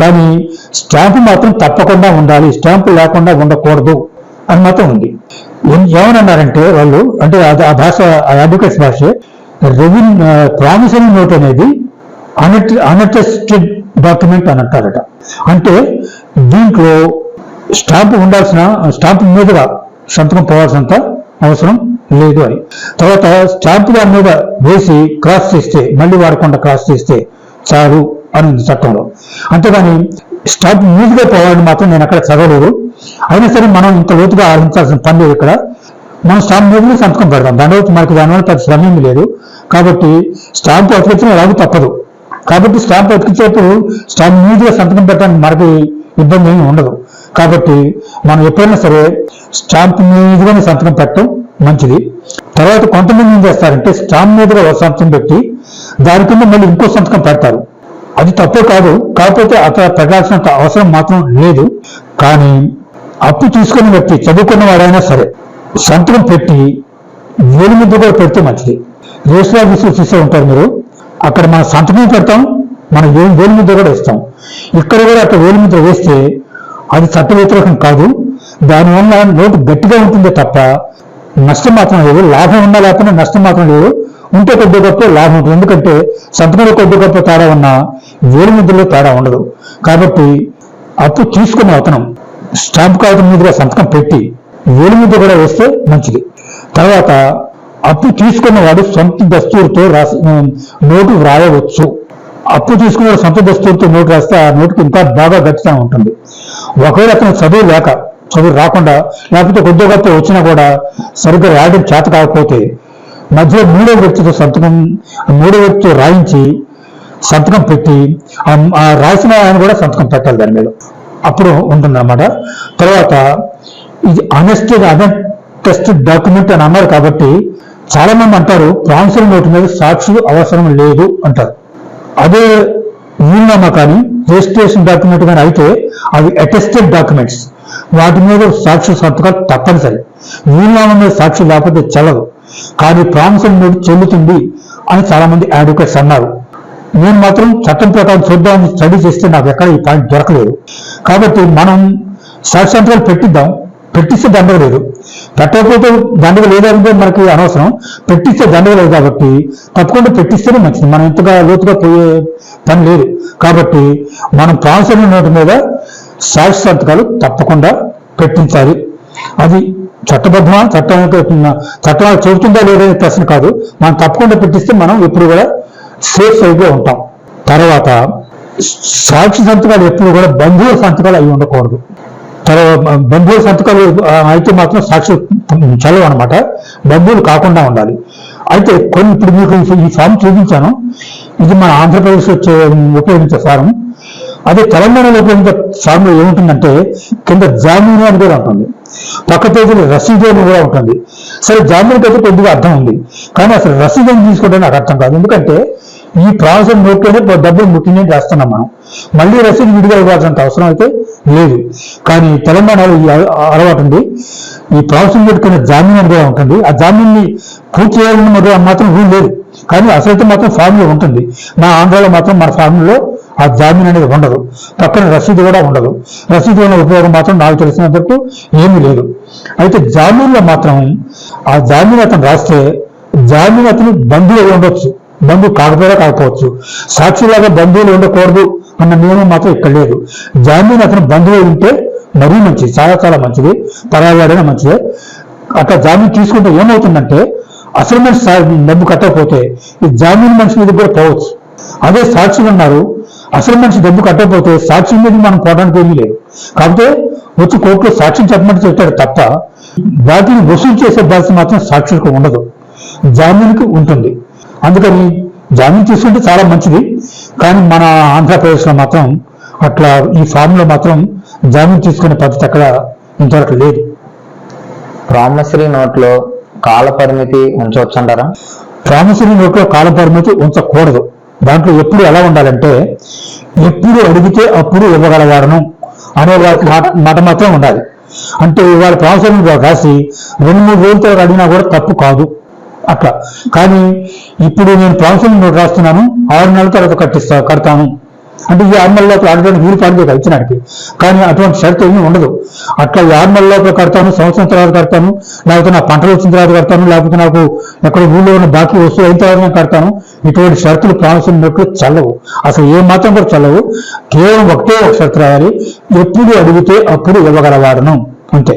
కానీ స్టాంపు మాత్రం తప్పకుండా ఉండాలి, స్టాంపు లేకుండా ఉండకూడదు అని మాత్రం ఉంది. ఏమన్నారంటే వాళ్ళు, అంటే ఆ భాష, ఆ అడ్వకేట్స్ భాష, ప్రామిసరీ నోట్ అనేది అన్అటెస్టెడ్ డాక్యుమెంట్ అని అంటారట. అంటే దీంట్లో స్టాంపు మీదుగా సంతకం పోవాల్సినంత అవసరం లేదు అని. తర్వాత స్టాంపు దాని మీద వేసి క్రాస్ చేస్తే, మళ్ళీ వాడకుండా క్రాస్ చేస్తే చాలు అని ఉంది చట్టంలో. అంతేగాని స్టాంపు మీదుగా పోవాలని మాత్రం నేను అక్కడ చదవలేదు. అయినా సరే మనం ఇంత లోతుగా ఆలోచించాల్సిన పని లేదు. ఇక్కడ మనం స్టాంపు మీదుగా సంతకం పెడతాం, దానివల్ల మనకి దానివల్ల పెద్ద శ్రమ ఏమీ లేదు. కాబట్టి స్టాంపు అతికించడం ఎలాగో తప్పదు. కాబట్టి స్టాంపు అతికించేటప్పుడు స్టాంపు మీదుగా సంతకం పెట్టడానికి మనకి ఇబ్బంది ఏమి ఉండదు. కాబట్టి మనం ఎప్పుడైనా సరే స్టాంపు మీదుగానే సంతకం పెట్టడం మంచిది. తర్వాత కొంతమంది ఏం చేస్తారంటే స్టాంప్ మీదుగా ఒక సంతకం పెట్టి దాని కింద మళ్ళీ ఇంకో సంతకం పెడతారు. అది తప్పే కాదు, కాకపోతే అక్కడ పెట్టాల్సినంత అవసరం మాత్రం లేదు. కానీ అప్పు తీసుకున్న వ్యక్తి, చదువుకున్న వాడైనా సరే, సంతకం పెట్టి వేలిముద్ర కూడా పెడితే మంచిది. రిజిస్టర్ ఆఫీసులు చూస్తూ ఉంటారు మీరు, అక్కడ మన సంతకం పెడతాం, మనం వేలిముద్ర కూడా ఇస్తాం. ఇక్కడ కూడా అక్కడ వేలిముద్ర వేస్తే అది చట్ట వ్యతిరేకం కాదు. దానివల్ల నోటు గట్టిగా ఉంటుందే తప్ప నష్టం మాత్రం లేదు. లాభం ఉన్నా లేకపోయినా నష్టం మాత్రం లేదు. ఉంటే కొద్ది గొప్ప లాభం ఉంటుంది. ఎందుకంటే సంతకంలో కొద్ది గొప్ప తేడా ఉన్నా వేలిముద్రలో తేడా ఉండదు. కాబట్టి అప్పు తీసుకున్న అతను స్టాంప్ కాగితం మీదుగా సంతకం పెట్టి వేలిముద్ర కూడా వేస్తే మంచిది. తర్వాత అప్పు తీసుకున్న వాడు సొంత దస్తూరుతో నోటు వ్రాయవచ్చు. అప్పు తీసుకున్న సొంత దస్తూరుతో నోటు రాస్తే ఆ నోటుకి ఇంకా బాగా గట్టిగా ఉంటుంది. ఒకవేళ అతను చదువు రాకుండా, లేకపోతే కొద్ది గొప్ప వచ్చినా కూడా సరిగ్గా రాయడం చేత కాకపోతే మధ్యలో మూడో వ్యక్తితో రాయించి సంతకం పెట్టి ఆ రాసిన ఆయన కూడా సంతకం పెట్టాలి దాని మీద, అప్పుడు ఉంటుందన్నమాట. తర్వాత ఇది అన్అటెస్టెడ్ డాక్యుమెంట్ అని అన్నారు. కాబట్టి చాలా మంది అంటారు ప్రామిసరీ నోటు మీద సాక్షులు అవసరం లేదు అంటారు. అదే వీలునామా కానీ రిజిస్ట్రేషన్ డాక్యుమెంట్ కానీ అయితే అవి అటెస్టెడ్ డాక్యుమెంట్స్, వాటి మీద సాక్షి సంతకాలు తప్పనిసరి. వీలునామా మీద సాక్షి లేకపోతే చెల్లదు. కానీ ప్రామిసరీ నోటు చెల్లుతుంది అని చాలా మంది అడ్వకేట్స్ అన్నారు. నేను మాత్రం చట్టం ప్రకారం చూద్దామని స్టడీ చేస్తే నాకు ఎక్కడ ఈ పాయింట్ దొరకలేదు. కాబట్టి మనం సాక్షి సంతకాలు పెట్టిస్తే దండగ లేదు, పెట్టకపోతే దండగ లేదంటే మనకి అనవసరం. పెట్టిస్తే దండగ లేదు కాబట్టి తప్పకుండా పెట్టిస్తేనే మంచిది. మనం ఇంతగా లోతుగా పోయే పని లేదు. కాబట్టి మనం ప్రామిసరీ నోటు మీద సాక్షి సంతకాలు తప్పకుండా పెట్టించాలి. అది చట్టబద్ధమా, చట్టం చెబుతుందా లేదా ప్రశ్న కాదు. మనం తప్పకుండా పెట్టిస్తే మనం ఎప్పుడు కూడా సేఫ్ సైడ్గా ఉంటాం. తర్వాత సాక్షి సంతకాలు ఎప్పుడు కూడా బంధువుల సంతకాలు అవి ఉండకూడదు. బంధువుల సంతకాలు అయితే మాత్రం సాక్షి చల్లవు అనమాట. బంధువులు కాకుండా ఉండాలి. అయితే ఇప్పుడు మీకు ఈ ఫామ్ చూపించాను. ఇది మన ఆంధ్రప్రదేశ్ ఉపయోగించే ఫారం. అదే తెలంగాణలో ఉపయోగించే ఫామ్లో ఏముంటుందంటే కింద జామీను అని కూడా ఉంటుంది, పక్క పేజీలో రసీదు అని కూడా ఉంటుంది. సరే, జామీనుకి అయితే కొద్దిగా అర్థం ఉంది, కానీ అసలు రసీదు అని తీసుకోవడం నాకు అర్థం కాదు. ఎందుకంటే ఈ ప్రామిసరీ నోట్లోనే డబ్బులు ముట్టినట్టు రాస్తున్నాం మనం. మళ్ళీ రసీదు విడిగా ఇవ్వాల్సినంత అవసరం అయితే లేదు. కానీ తెలంగాణలో ఈ అలవాటు ఉంది. ఈ ప్రామిసరీ నోట్ కింద జామీన్ అని కూడా ఉంటుంది. ఆ జామీన్ని పూర్తి చేయాలని మాత్రం రూల్ లేదు, కానీ అసలు మాత్రం ఫార్ములా ఉంటుంది. మా ఆంధ్రాలో మాత్రం మన ఫార్ములో ఆ జామీన్ అనేది ఉండదు, పక్కన రసీదు కూడా ఉండదు. రసీదు వల్ల ఉపయోగం మాత్రం నాకు తెలిసినంతవరకు ఏమీ లేదు. అయితే జామీన్లో మాత్రం ఆ జామీన్ అతను రాస్తే జామీన్ అతను బంధువులు ఉండొచ్చు, బంధువు కాకపోవచ్చు. సాక్షిలాగా బంధువులు ఉండకూడదు అన్న నియమం మాత్రం ఇక్కడ లేదు. జామీన్ అతను బంధువులు ఉంటే మరీ మంచిది, చాలా చాలా మంచిది. పరాయాడైనా మంచిదే. అక్కడ జామీన్ తీసుకుంటే ఏమవుతుందంటే అసలు మనిషి డబ్బు కట్టకపోతే ఈ జామీన్ మనిషి మీద కూడా పోవచ్చు. అదే సాక్షులు ఉన్నారు, అసలు మనిషి డబ్బు కట్టకపోతే సాక్షి మీద మనం పోవడానికి ఏమీ లేదు. కాకపోతే వచ్చి కోర్టులో సాక్ష్యం చెప్పమంటే చెప్తాడు తప్ప వాటిని వసూలు చేసే బాధ్యత మాత్రం సాక్షులకు ఉండదు, జామీన్కి ఉంటుంది. అందుకని జామీన్ తీసుకుంటే చాలా మంచిది. కానీ మన ఆంధ్రప్రదేశ్లో మాత్రం అట్లా ఈ ఫామ్లో మాత్రం జామీన్ తీసుకునే పద్ధతి అక్కడ ఇంతవరకు లేదు. ప్రామిసరీ నోట్లో కాల పరిమితి ఉంచవచ్చు అంటారా? ప్రామిసరీ నోట్లో కాల పరిమితి ఉంచకూడదు. దాంట్లో ఎప్పుడు ఎలా ఉండాలంటే ఎప్పుడు అడిగితే అప్పుడు ఇవ్వగలవాడను అనే మాట మాత్రం ఉండాలి. అంటే ఇవాళ ప్రామిసరీ రాసి 2-3 రోజుల తర్వాత అడిగినా కూడా తప్పు కాదు అట్లా. కానీ ఇప్పుడు నేను ప్రామిసరీ నోట్ రాస్తున్నాను, 6 నెలల తర్వాత కడతాను అంటే ఈ 6 నెలల లోపల ఆడడానికి వీలు పడదు కదా ఇచ్చినానికి. కానీ అటువంటి షరతు ఏమీ ఉండదు. అట్లా 6 నెలల లోపల కడతాను, సంవత్సరం తర్వాత కడతాను, లేకపోతే నా పంటలు వచ్చిన తర్వాత కడతాను, లేకపోతే నాకు ఎక్కడ ఊళ్ళో ఉన్న బాకీ వస్తువు అయిన తర్వాత కడతాను, ఇటువంటి షరతులు ప్రామిసరీ నోట్లు చల్లవు. అసలు ఏ మాత్రం కూడా చల్లవు. కేవలం ఒకటే ఒక షరతు రాయాలి, ఎప్పుడు అడిగితే అప్పుడు ఇవ్వగలవాడను అంతే.